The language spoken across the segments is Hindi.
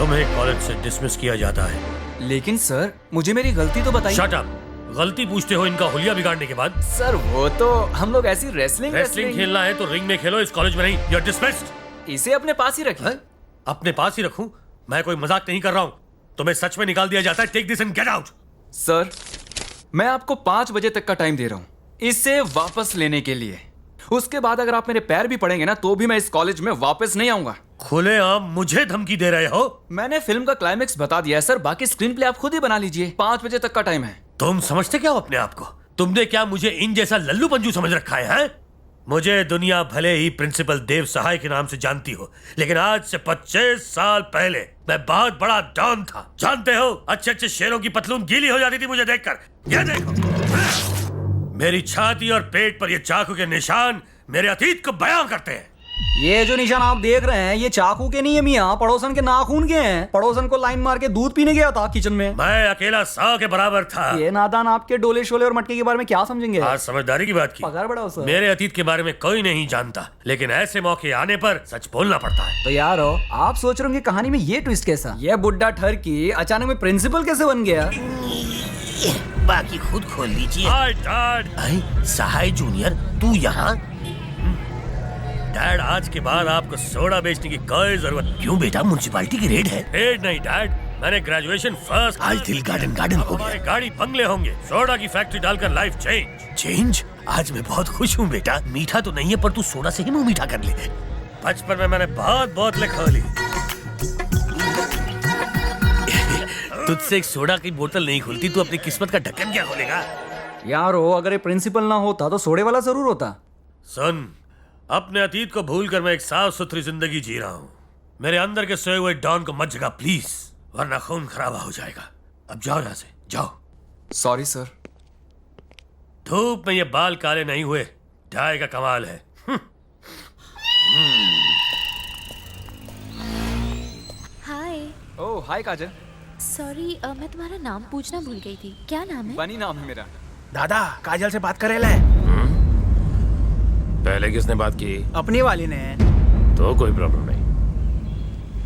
तुम्हें कॉलेज से डिसमिस किया जाता है। लेकिन सर, मुझे मेरी गलती तो बताइए। Shut up. गलती पूछते हो इनका हुलिया बिगाड़ने के बाद? सर वो तो हम लोग ऐसी रेसलिंग खेलना है तो रिंग में खेलो, इस कॉलेज में नहीं। You are dismissed. इसे अपने पास ही रखिए। अपने पास ही रखूं? मैं कोई मजाक नहीं कर रहा हूं। तुम्हें सच में निकाल दिया जाता है। Take this and get out. Sir, मैं आपको 5 बजे तक का टाइम दे रहा हूँ इसे वापस लेने के लिए। उसके बाद अगर आप मेरे पैर भी पड़ेंगे ना तो भी मैं इस कॉलेज में वापस नहीं आऊंगा। खुलेआम मुझे धमकी दे रहे हो? मैंने फिल्म का क्लाइमेक्स बता दिया है सर, बाकी स्क्रीन प्ले आप खुद ही बना लीजिए। 5 बजे तक का टाइम है। तुम समझते क्या हो अपने आप को? तुमने क्या मुझे इन जैसा लल्लू पंजू समझ रखा है? मुझे दुनिया भले ही प्रिंसिपल देव सहाय के नाम से जानती हो, लेकिन आज से 25 साल पहले मैं बहुत बड़ा डॉन था। जानते हो, अच्छे अच्छे शेरों की पतलून गीली हो जाती थी मुझे देखकर। ये देखो, मेरी छाती और पेट पर ये चाकू के निशान मेरे अतीत को बयां करते हैं। ये जो निशान आप देख रहे हैं ये चाकू के नहीं है मियाँ, पड़ोसन के नाखून के हैं। पड़ोसन को लाइन मार के दूध पीने गया था किचन में। मैं अकेला 100 के बराबर था। ये नादान आपके डोले शोले और मटके के बारे में क्या समझेंगे? आज समझदारी की बात की। पगार बढ़ाओ सर। मेरे अतीत के बारे में कोई नहीं जानता, लेकिन ऐसे मौके आने पर सच बोलना पड़ता है। तो यार आप सोच रहे होंगे कहानी में ये ट्विस्ट कैसा? ये बुड्ढा ठरकी अचानक में प्रिंसिपल कैसे बन गया? बाकी खुद खोल लीजिए। Hi dad. सहाय जूनियर, तू यहाँ? डैड, आज के बाद आपको सोडा बेचने की कोई जरूरत। क्यों बेटा, म्युनिसिपैलिटी की रेड है? रेड नहीं डैड, मैंने ग्रेजुएशन फर्स्ट। आज दिल गार्डन गार्डन हो हमारे गया। गाड़ी बंगले होंगे। सोडा की फैक्ट्री डालकर लाइफ चेंज। चेंज? आज मैं बहुत खुश हूँ बेटा। मीठा तो नहीं है पर तू सोडा से ही मुंह मीठा कर ले। बचपन में मैंने बहुत बोतलें खोली। तुझसे एक सोडा की बोतल नहीं खुलती, तू अपनी किस्मत का ढक्कन क्या खोलेगा? यार अगर ये प्रिंसिपल ना होता तो सोडे वाला जरूर होता। सुन, अपने अतीत को भूलकर मैं एक साफ सुथरी जिंदगी जी रहा हूँ। मेरे अंदर के सोए हुए डॉन को मत जगा प्लीज, वरना खून खराबा हो जाएगा। अब जाओ यहाँ से, जाओ। Sorry sir. धूप में ये बाल काले नहीं हुए, डाई का कमाल है। हाय। ओह हाय काजल। सॉरी, मैं तुम्हारा नाम पूछना भूल गई थी। क्या नाम है? बनी नाम है मेरा। दादा, काजल से बात करे ले। पहले किसने बात की? अपनी वाली ने। तो कोई प्रॉब्लम नहीं।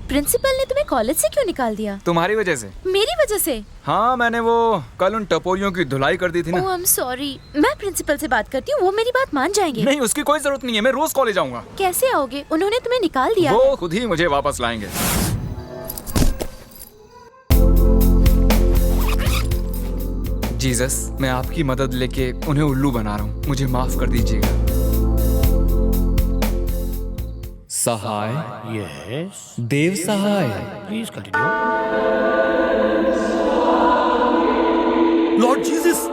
प्रिंसिपल ने तुम्हें कॉलेज से क्यों निकाल दिया? तुम्हारी वजह से। मेरी वजह से? हाँ, मैंने वो कल उन टपोरियों की धुलाई कर दी थी ना। ओह आई एम सॉरी। मैं प्रिंसिपल से बात करती हूँ, वो मेरी बात मान जाएंगे। नहीं, उसकी कोई जरूरत नहीं है। मैं रोज कॉलेज आऊंगा। कैसे आओगे? उन्होंने तुम्हें निकाल दिया। वो खुद ही मुझे वापस लाएंगे। जीसस, मैं आपकी मदद लेके उन्हें उल्लू बना रहा हूँ। मुझे माफ कर दीजिएगा। Sahay, yes Dev Sahay. Please continue. Lord Jesus,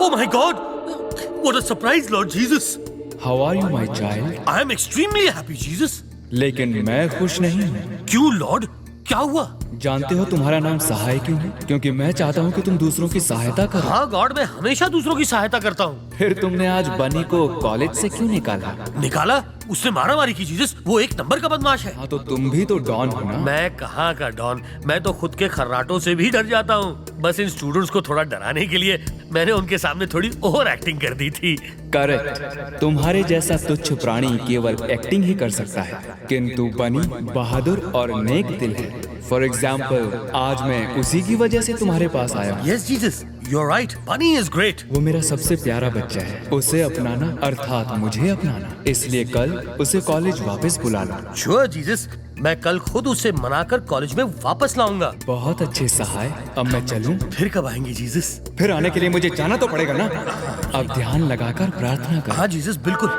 oh my God, what a surprise Lord Jesus. How are you my child? I am extremely happy Jesus. लेकिन मैं खुश नहीं हूँ। क्यों लॉर्ड, क्या हुआ? जानते हो तुम्हारा नाम सहाय क्यों है? क्योंकि मैं चाहता हूँ कि तुम दूसरों की सहायता करो। हाँ गॉड, मैं हमेशा दूसरों की सहायता करता हूँ। फिर तुमने आज बनी को कॉलेज से क्यों निकाला? निकाला? उसने मारामारी की जीसस, वो एक नंबर का बदमाश है। हाँ, तो तुम भी तो डॉन हो ना। मैं कहाँ का डॉन, मैं तो खुद के खर्राटों से भी डर जाता हूँ। बस इन स्टूडेंट्स को थोड़ा डराने के लिए मैंने उनके सामने थोड़ी ओवर एक्टिंग कर दी थी। करेक्ट। तुम्हारे जैसा तुच्छ प्राणी केवल एक्टिंग ही कर सकता है, किंतु बनी बहादुर और नेक दिल है। फॉर एग्जाम्पल, आज मैं उसी की वजह से तुम्हारे पास आया हूँ। Yes Jesus, you are right, Bunny is great. वो मेरा सबसे प्यारा बच्चा है। उसे अपनाना अर्थात मुझे अपनाना। इसलिए कल उसे कॉलेज वापस बुला ला। श्योर जीसस, मैं कल खुद उसे मनाकर कॉलेज में वापस लाऊंगा। बहुत अच्छे सहाय। अब मैं चलूं? फिर कब आएंगे जीसस? फिर आने के लिए मुझे जाना तो पड़ेगा ना। अब ध्यान लगाकर प्रार्थना कर। हाँ जीसस, बिल्कुल।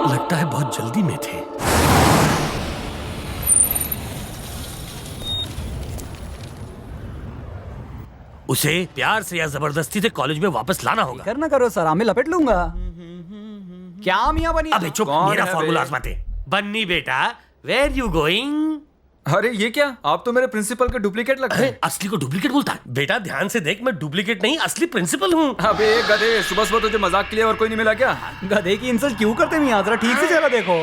लगता है बहुत जल्दी में थे। उसे प्यार से या जबरदस्ती से कॉलेज में वापस लाना होगा। करना करो सर, मैं लपेट लूंगा। क्या मियाँ बनी? अबे चुप, कौन मेरा है फॉर्मूला बे? आजमाते। बन्नी बेटा, वेयर यू गोइंग? अरे ये क्या, आप तो मेरे प्रिंसिपल के डुप्लीकेट लगते हैं। असली को डुप्लीकेट बोलता है? बेटा ध्यान से देख, मैं डुप्लीकेट नहीं असली प्रिंसिपल हूँ। अबे गधे, सुबह सुबह तुझे मजाक के लिए और कोई नहीं मिला क्या? गधे की इंसल्ट क्यों करते मियाँ? जरा ठीक से चला देखो।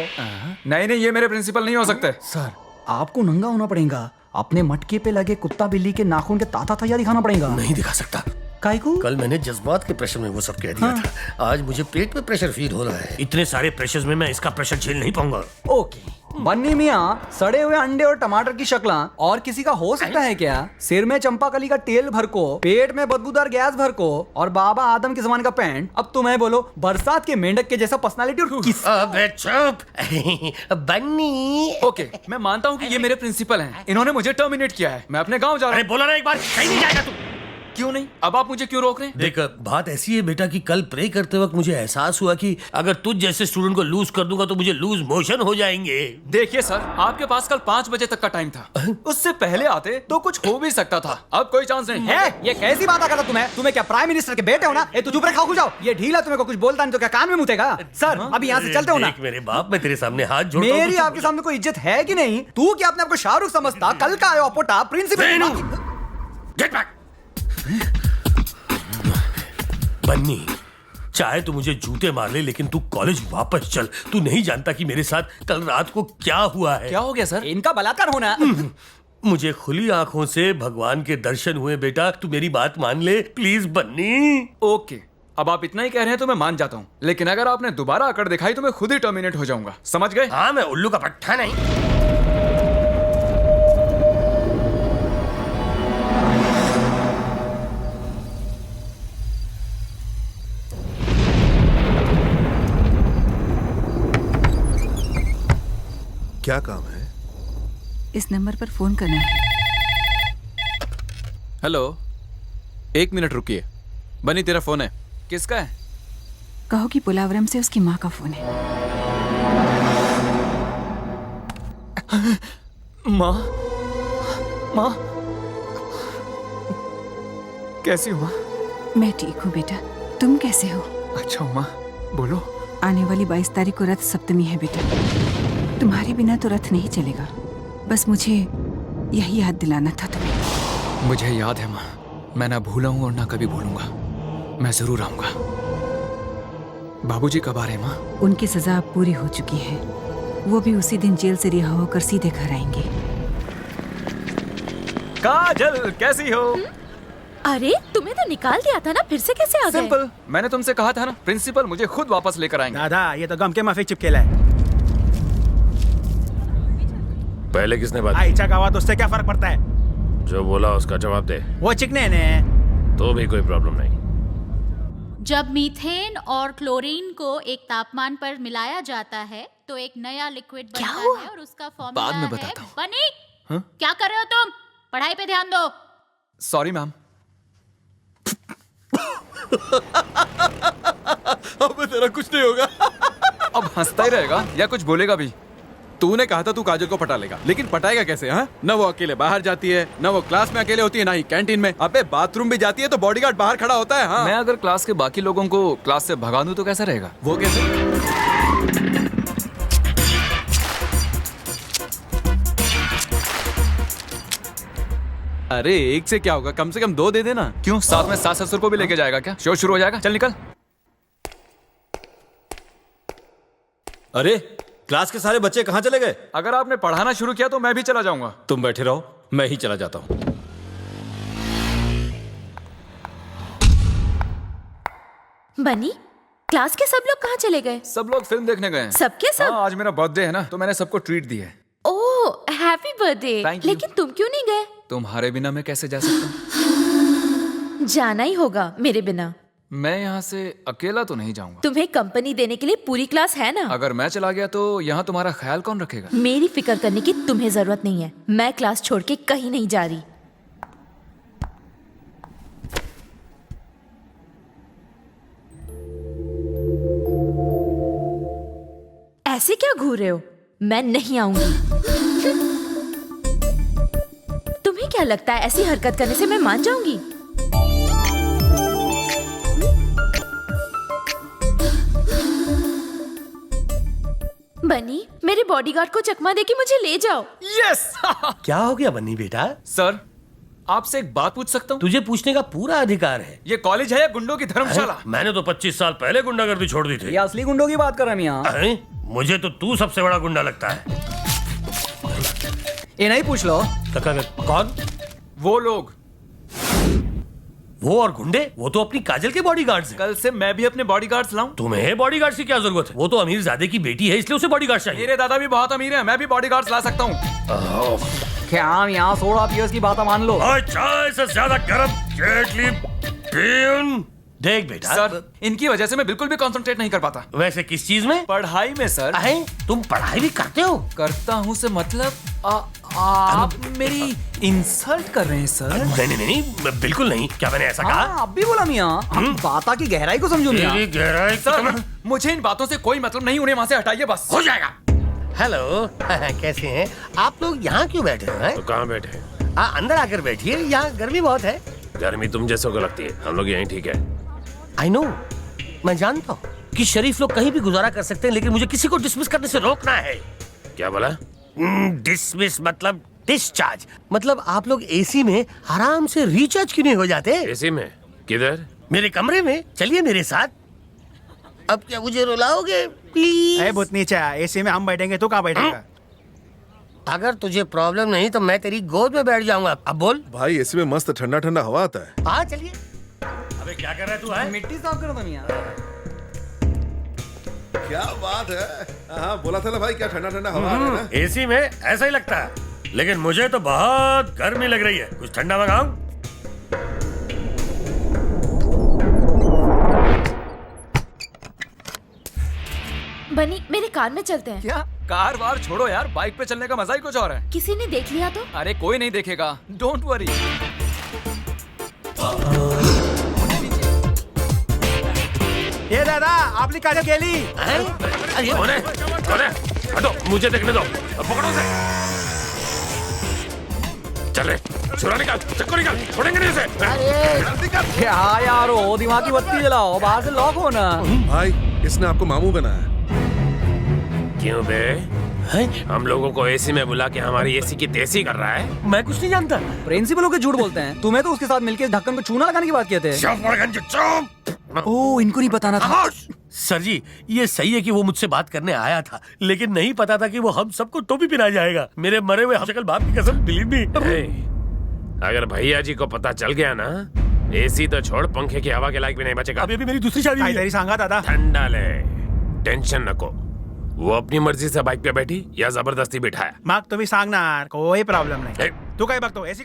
नहीं नहीं, ये मेरे प्रिंसिपल नहीं हो सकते। सर, आपको नंगा होना पड़ेगा। अपने मटके पे लगे कुत्ता बिल्ली के नाखून के ताता तैयार दिखाना पड़ेगा। नहीं दिखा सकता। काहे को? कल मैंने जज्बात के प्रेशर में वो सब कह दिया था। आज मुझे पेट में प्रेशर फील हो रहा है। इतने सारे प्रेशर्स में मैं इसका प्रेशर झेल नहीं पाऊंगा। ओके, बन्नी मियाँ, सड़े हुए अंडे और टमाटर की शक्ल और किसी का हो सकता है क्या? सिर में चंपाकली का तेल भर को, पेट में बदबूदार गैस भर को और बाबा आदम के जमाने का पैंट। अब तुम्हें बोलो, बरसात के मेंढक के जैसा पर्सनालिटी और किस। अबे चुप बन्नी। ओके, मैं मानता हूँ कि ये मेरे प्रिंसिपल हैं। इन्होंने मुझे टर्मिनेट किया है। मैं अपने गांव जा रहा अरे हूँ। बोला ना एक बार, कहीं नहीं जाएगा तू। क्यों नहीं? अब आप मुझे क्यों रोक रहे हैं? देख, बात ऐसी है बेटा कि कल प्रे करते वक्त मुझे एहसास हुआ कि अगर तुझ जैसे स्टूडेंट को लूज कर दूंगा तो मुझे लूज मोशन हो जाएंगे। देखिए सर, आपके पास कल 5 बजे तक का टाइम था। उससे पहले आते तो कुछ हो भी सकता था। अब कोई चांस नहीं है? ये कैसी बात करता तुम्हें क्या प्राइम मिनिस्टर के बेटे हो ना? ए, तू चुप रखा, जाओ। ये ढीला तुम्हें को कुछ बोलता नहीं तो क्या कान में मुतेगा? सर अभी यहाँ से चलते हो ना। देख मेरे बाप, मैं तेरे सामने हाथ जोड़ता हूं, मेरी तू आपके सामने कोई इज्जत है कि नहीं? तू क्या अपने आप को शाहरुख समझता? कल का आयो अपोटा प्रिंसिपल। Get back. बन्नी, चाहे तू मुझे जूते मार ले लेकिन तू कॉलेज वापस चल। तू नहीं जानता कि मेरे साथ कल रात को क्या हुआ है। क्या हो गया सर? इनका बलात्कार होना। मुझे खुली आंखों से भगवान के दर्शन हुए बेटा। तू मेरी बात मान ले प्लीज बन्नी। ओके, अब आप इतना ही कह रहे हैं तो मैं मान जाता हूँ, लेकिन अगर आपने दोबारा आकर दिखाई तो मैं खुद ही टर्मिनेट हो जाऊंगा। समझ गए? हाँ, मैं उल्लू का पट्टा नहीं। क्या काम है? इस नंबर पर फोन करना है। हेलो, 1 मिनट रुकिए। बनी, तेरा फोन है। किसका है? कहो कि पुलावरम से उसकी माँ का फोन है। माँ? माँ? कैसी हो माँ? मैं ठीक हूँ बेटा, तुम कैसे हो? अच्छा हो माँ, बोलो। आने वाली 22 तारीख को रथ सप्तमी है बेटा। तुम्हारे बिना तो रथ नहीं चलेगा। बस मुझे यही याद दिलाना था तुम्हें। मुझे याद है माँ, मैं ना भूला हूँ और ना कभी भूलूंगा। मैं जरूर आऊंगा। बाबूजी कब आ रहे हैं माँ? उनकी सजा अब पूरी हो चुकी है। वो भी उसी दिन जेल से रिहा होकर सीधे घर आएंगे। काजल, कैसी हो? अरे तुम्हें तो निकाल दिया था ना, फिर से कैसे आ गए? सिंपल, मैंने तुमसे कहा था ना, प्रिंसिपल मुझे खुद वापस लेकर आएंगे। दादा, ये तो गम के माफी चिपकेला है। पहले किसने बात की? आइचा का आवाज, उससे क्या फर्क पड़ता है? जो बोला उसका जवाब दे। वो चिकने ने। तो भी कोई प्रॉब्लम नहीं। जब मीथेन और क्लोरीन को एक तापमान पर मिलाया जाता है तो एक नया लिक्विड बनता है और उसका फॉर्मूला बाद में है बताता हूँ। बनी। हाँ? क्या कर रहे हो तुम? पढ़ाई पे ध्यान दो। Sorry ma'am. अब तेरा कुछ नहीं होगा। अब हंसता ही रहेगा या कुछ बोलेगा भी? तूने कहा था तू काजल को पटा लेगा, लेकिन पटाएगा कैसे? हाँ, न वो अकेले बाहर जाती है, न वो क्लास में अकेले होती है, ना ही कैंटीन में। अबे बाथरूम भी जाती है तो बॉडीगार्ड बाहर खड़ा होता है। हाँ, मैं अगर क्लास के बाकी लोगों को क्लास से भगा दूं तो कैसा रहेगा? वो कैसे? अरे एक से क्या होगा, कम से कम 2 दे देना। क्यों, साथ में सास ससुर को भी लेके जाएगा क्या? शो शुरू हो जाएगा। चल निकल। अरे क्लास के सारे बच्चे कहाँ चले गए? अगर आपने पढ़ाना शुरू किया तो मैं भी चला जाऊंगा। तुम बैठे रहो, मैं ही चला जाता हूँ। बनी, क्लास के सब लोग कहाँ चले गए? सब लोग फिल्म देखने गए हैं। सबके सब? हाँ, आज मेरा बर्थडे है ना, तो मैंने सबको ट्रीट दी है। ओह, हैप्पी बर्थडे। Thank you. लेकिन तुम क्यों नहीं गए? तुम्हारे बिना मैं कैसे जा सकता हूँ? जाना ही होगा मेरे बिना। मैं यहाँ से अकेला तो नहीं जाऊंगा। तुम्हें कंपनी देने के लिए पूरी क्लास है ना। अगर मैं चला गया तो यहाँ तुम्हारा ख्याल कौन रखेगा? मेरी फिक्र करने की तुम्हें जरूरत नहीं है। मैं क्लास छोड़ के कहीं नहीं जा रही। ऐसे क्या घूर रहे हो? मैं नहीं आऊंगी। तुम्हें क्या लगता है ऐसी हरकत करने से मैं मान जाऊंगी? बनी, मेरे बॉडीगार्ड को चकमा देके मुझे ले जाओ। यस। क्या हो गया बन्नी बेटा? सर, आपसे एक बात पूछ सकता हूँ? तुझे पूछने का पूरा अधिकार है। ये कॉलेज है या गुंडों की धर्मशाला? मैंने तो 25 साल पहले गुंडागर्दी छोड़ दी थी। ये असली गुंडों की बात कर रहा है मियाँ। मुझे तो तू सबसे बड़ा गुंडा लगता है। ये नहीं पूछ लो। कौन? वो लोग। वो और गुंडे, वो तो अपनी काजल के बॉडीगार्ड्स हैं। कल से मैं भी अपने बॉडीगार्ड्स लाऊं? तुम्हें बॉडीगार्ड की क्या जरूरत है? वो तो अमीर ज़ादे की बेटी है, इसलिए उसे बॉडीगार्ड चाहिए। मेरे दादा भी बहुत अमीर हैं, मैं भी बॉडीगार्ड्स ला सकता हूँ। क्या हम यहाँ 16 पियर्स की बात मान लो? और चाय से ज्यादा गर्म केटली पीन। देख बेटा सर, इनकी वजह से मैं बिल्कुल भी कंसंट्रेट नहीं कर पाता। वैसे किस चीज में? पढ़ाई में सर। अहे, तुम पढ़ाई भी करते हो? करता हूँ से मतलब आप मेरी इंसल्ट कर रहे हैं सर। नहीं नहीं नहीं, बिल्कुल नहीं। क्या मैंने ऐसा कहा? अब भी बोला मियाँ, बात की गहराई को समझो मियाँ। तेरी गहराई सर, मुझे इन बातों से कोई मतलब नहीं, उन्हें वहाँ से हटाइए बस। हो जाएगा। हेलो, कैसे हैं आप लोग? यहाँ क्यों बैठे हैं? तो कहाँ बैठे हैं? अंदर आकर बैठिए, यहाँ गर्मी बहुत है। गर्मी तुम जैसों को लगती है, हम लोग यहीं ठीक है। आई नो, मैं जानता हूँ कि शरीफ लोग कहीं भी गुजारा कर सकते हैं, लेकिन मुझे किसी को डिसमिस करने से रोकना है। क्या बोला? डिसमिस मतलब डिस्चार्ज। मतलब आप लोग एसी में आराम से रिचार्ज क्यों नहीं हो जाते? एसी में? किधर? मेरे कमरे में। चलिए मेरे साथ। अब क्या मुझे रुलाओगे प्लीज? ए भूतनी चा, एसी में हम बैठेंगे, तू कहाँ बैठेगा? अगर तुझे प्रॉब्लम नहीं तो मैं तेरी गोद में बैठ जाऊंगा। अब बोल। भाई एसी में मस्त ठंडा ठंडा हवा आता है। हाँ चलिए। अबे क्या कर रहा है तू? है मिट्टी साफ कर दो मियाँ। क्या बात है। हाँ बोला था ना भाई, क्या ठंडा ठंडा हवा आ रहा है ना। एसी में ऐसा ही लगता है, लेकिन मुझे तो बहुत गर्मी लग रही है। कुछ ठंडा मंगाऊं? बनी, मेरे कार में चलते हैं। क्या? कार वार छोड़ो यार, बाइक पे चलने का मजा ही कुछ और है। किसी ने देख लिया तो? अरे कोई नहीं देखेगा, डोंट वरी। ये दादा, आपली काजल गेली. अरे कौन है? कौन है? हटो, मुझे देखने दो. पकड़ो उसे. चल रे, छुरा निकाल, चक्कू निकाल, छोड़ेंगे नहीं उसे. क्या यार हो, दिमाग की बत्ती जलाओ, बाहर से लॉक हो ना. भाई इसने आपको मामू बनाया. क्यों बे? हम लोगों को एसी में बुला के हमारी एसी की तेजी कर रहा है. मैं कुछ नहीं जानता. प्रिंसिपल होकर झूठ बोलते हैं. तुम्हें तो उसके साथ मिलकर ढक्कन को चूना लगाने की बात कहते हैं. ओह, इनको नहीं बताना था. सर जी, ये सही है कि वो मुझसे बात करने आया था, लेकिन नहीं पता था कि वो हम सबको टोपी पिला जाएगा. मेरे मरे हुए हमशक्ल बाप की कसम, बिलीव मी. अगर भैया जी को पता चल गया ना, एसी तो छोड़, पंखे की हवा के लायक भी नहीं बचेगा. अभी मेरी दूसरी शादी है. काहीतरी सांगा दादा. ठंडा ले, टेंशन नको. वो अपनी मर्जी से बाइक पे बैठी या जबरदस्ती बिठाया? मग तुम्ही सांगणार, कोई प्रॉब्लेम नाही. तू काय बघतो एसी